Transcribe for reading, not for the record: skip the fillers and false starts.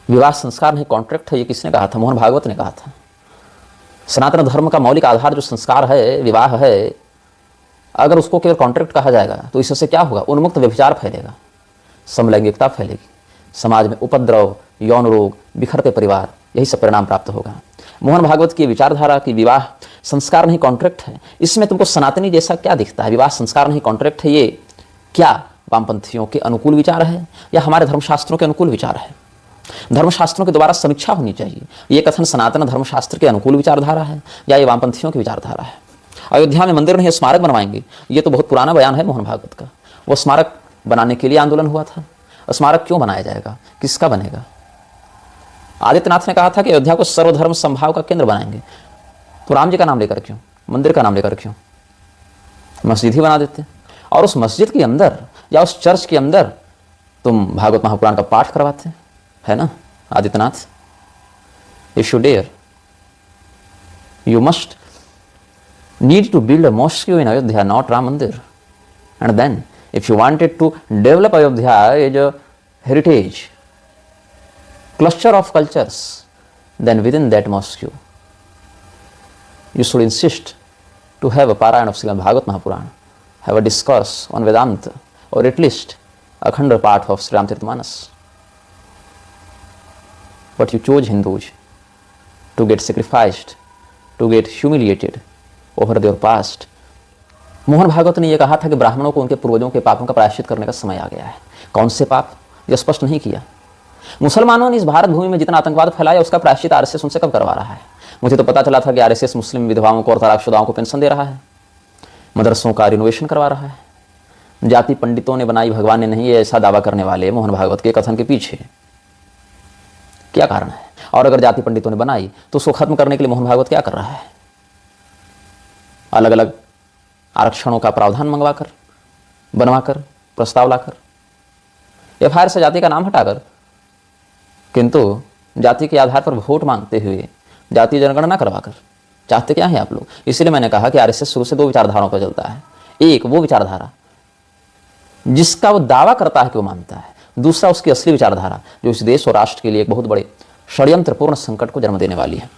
विवाह संस्कार नहीं कॉन्ट्रैक्ट है, ये किसने कहा था? मोहन भागवत ने कहा था। सनातन धर्म का मौलिक आधार जो संस्कार है, विवाह है, अगर उसको केवल कॉन्ट्रैक्ट कहा जाएगा तो इससे क्या होगा? उन्मुक्त व्यभिचार फैलेगा, समलैंगिकता फैलेगी, समाज में उपद्रव, यौन रोग, बिखरते परिवार, यही सब परिणाम प्राप्त होगा। मोहन भागवत की विचारधारा की विवाह संस्कार नहीं कॉन्ट्रैक्ट है, इसमें तुमको सनातनी जैसा क्या दिखता है? विवाह संस्कार नहीं कॉन्ट्रैक्ट है, ये क्या वामपंथियों के अनुकूल विचार है या हमारे धर्मशास्त्रों के अनुकूल विचार है? धर्मशास्त्रों के द्वारा समीक्षा होनी चाहिए। ये कथन सनातन धर्मशास्त्र के अनुकूल विचारधारा है या ये वामपंथियों की विचारधारा है? अयोध्या में मंदिर नहीं स्मारक बनवाएंगे, ये तो बहुत पुराना बयान है मोहन भागवत का। वो स्मारक बनाने के लिए आंदोलन हुआ था। स्मारक क्यों बनाया जाएगा? किसका बनेगा? आदित्यनाथ ने कहा था कि अयोध्या को सर्वधर्म संभाव का केंद्र बनाएंगे, तो राम जी का नाम लेकर क्यों, मंदिर का नाम लेकर क्यों? मस्जिद ही बना देते, और उस मस्जिद के अंदर या उस चर्च के अंदर तुम भागवत महापुराण का पाठ करवाते, है ना Adityanath? If you dare, you must need to build a mosque in Ayodhya, not Ram Mandir. And then, if you wanted to develop Ayodhya as a heritage, cluster of cultures, then within that mosque, you should insist to have a Parayan of Srimad Bhagavad Mahapurana, have a discourse on Vedanta, or at least a Khanda part of Sri Ramcharitmanas. But you chose Hindus to get sacrificed, to get humiliated over there past. Mohan Bhagwat ने यह कहा था कि ब्राह्मणों को उनके पूर्वजों के पापों का प्रायश्चित करने का समय आ गया है। कौन से पाप? यह स्पष्ट नहीं किया। मुसलमानों ने इस भारत भूमि में जितना आतंकवाद फैलाया उसका प्रायश्चित आरएसएस उनसे कब करवा रहा है? मुझे तो पता चला था कि आरएसएस मुस्लिम विधवाओं को और तलाकशुदाओं को पेंशन दे रहा है, मदरसों का रिनोवेशन करवा रहा है। जाति पंडितों ने बनाई, भगवान ने नहीं, ऐसा दावा करने वाले मोहन भागवत के कथन के पीछे क्या कारण है? और अगर जाति पंडितों ने बनाई तो उसको खत्म करने के लिए मोहन भागवत क्या कर रहा है? अलग अलग आरक्षणों का प्रावधान मंगवाकर, बनवाकर, प्रस्ताव लाकर, एफआईआर से जाति का नाम हटाकर, किंतु जाति के आधार पर वोट मांगते हुए जातीय जनगणना करवाकर। चाहते क्या है आप लोग? इसीलिए मैंने कहा कि आरएसएस शुरू से दो विचारधाराओं पर चलता है। एक वो विचारधारा जिसका वो दावा करता है कि वो मानता है, दूसरा उसकी असली विचारधारा जो इस देश और राष्ट्र के लिए एक बहुत बड़े षड्यंत्रपूर्ण संकट को जन्म देने वाली है।